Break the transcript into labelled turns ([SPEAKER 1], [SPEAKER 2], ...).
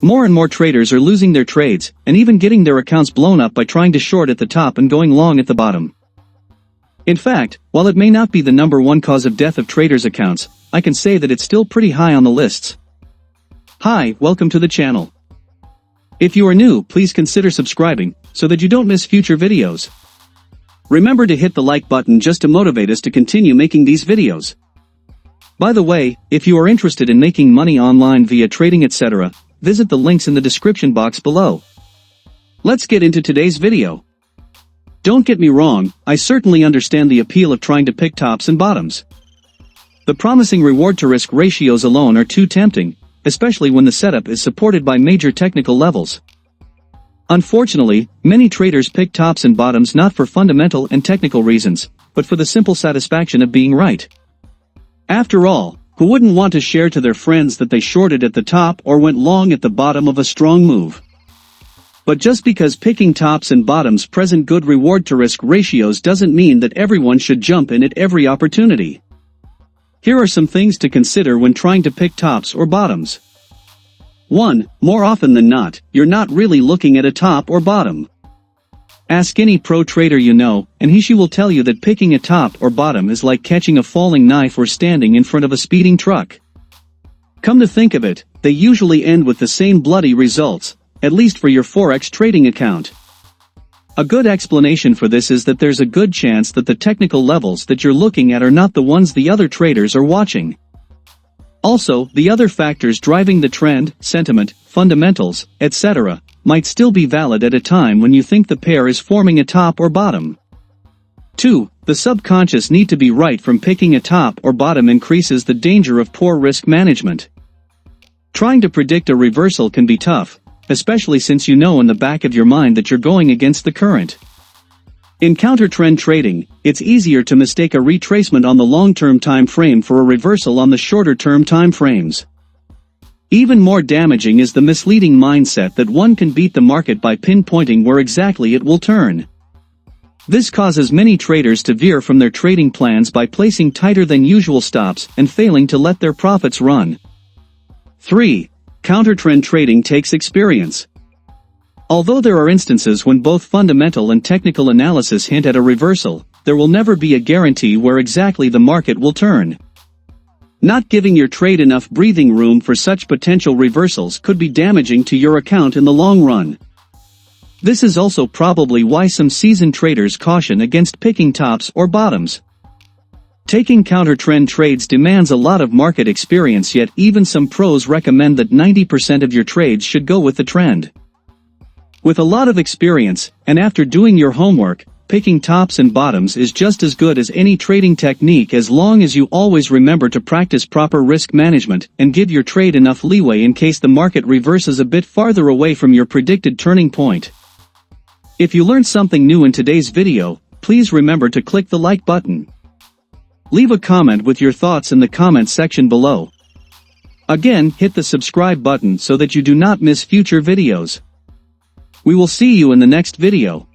[SPEAKER 1] More and more traders are losing their trades, and even getting their accounts blown up by trying to short at the top and going long at the bottom. In fact, while it may not be the #1 cause of death of traders' accounts, I can say that it's still pretty high on the lists. Hi, welcome to the channel. If you are new, please consider subscribing, so that you don't miss future videos. Remember to hit the like button just to motivate us to continue making these videos. By the way, if you are interested in making money online via trading etc., visit the links in the description box below. Let's get into today's video. Don't get me wrong, I certainly understand the appeal of trying to pick tops and bottoms. The promising reward-to-risk ratios alone are too tempting, especially when the setup is supported by major technical levels. Unfortunately, many traders pick tops and bottoms not for fundamental and technical reasons, but for the simple satisfaction of being right. After all, who wouldn't want to share to their friends that they shorted at the top or went long at the bottom of a strong move? But just because picking tops and bottoms present good reward-to-risk ratios doesn't mean that everyone should jump in at every opportunity. Here are some things to consider when trying to pick tops or bottoms. 1. More often than not, you're not really looking at a top or bottom. Ask any pro trader you know, and he/she will tell you that picking a top or bottom is like catching a falling knife or standing in front of a speeding truck. Come to think of it, they usually end with the same bloody results, at least for your Forex trading account. A good explanation for this is that there's a good chance that the technical levels that you're looking at are not the ones the other traders are watching. Also, the other factors driving the trend, sentiment, fundamentals, etc., might still be valid at a time when you think the pair is forming a top or bottom. 2. The subconscious need to be right from picking a top or bottom increases the danger of poor risk management. Trying to predict a reversal can be tough, especially since you know in the back of your mind that you're going against the current. In counter-trend trading, it's easier to mistake a retracement on the long-term time frame for a reversal on the shorter-term time frames. Even more damaging is the misleading mindset that one can beat the market by pinpointing where exactly it will turn. This causes many traders to veer from their trading plans by placing tighter than usual stops and failing to let their profits run. 3. Counter-trend trading takes experience. Although there are instances when both fundamental and technical analysis hint at a reversal, there will never be a guarantee where exactly the market will turn. Not giving your trade enough breathing room for such potential reversals could be damaging to your account in the long run. This is also probably why some seasoned traders caution against picking tops or bottoms. Taking counter-trend trades demands a lot of market experience, yet even some pros recommend that 90% of your trades should go with the trend. With a lot of experience, and after doing your homework, picking tops and bottoms is just as good as any trading technique as long as you always remember to practice proper risk management and give your trade enough leeway in case the market reverses a bit farther away from your predicted turning point. If you learned something new in today's video, please remember to click the like button. Leave a comment with your thoughts in the comment section below. Again, hit the subscribe button so that you do not miss future videos. We will see you in the next video.